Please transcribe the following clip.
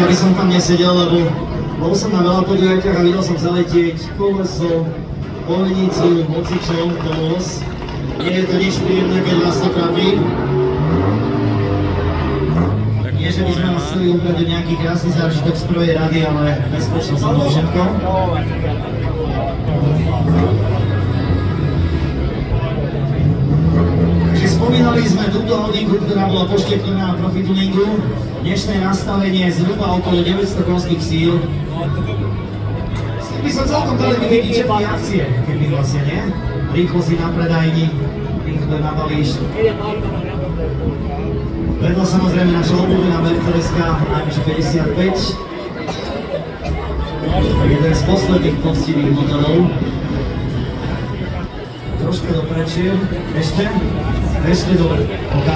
Aby som tam nesedel, lebo bol som na veľa podujatiach a videl som zaletieť koleso, polenicu, hocičov, kolos. Nie je to nič príjemné, keď vás to trápi. Nie, že by sme vás chceli ubrať nejaký krásny zážitok z prvej rady, ale bezpečne sa to všetko. Takže spomínali sme túto hodinku, ktorá bola poštiepnená na profi tuningu. Dnešné nastavenie je zhruba okolo 900 konských síl. S tým by som celkom dali vyvidieť všetky akcie, keby vlastne nie. Rýchlo si na predajni, rýchlo nabalíš. Vedľa samozrejme naša obľúbená Mercedeska, najvyššie 55. Jeden z posledných poctivých motorov. Troška doprečie, ešte dobre, OK.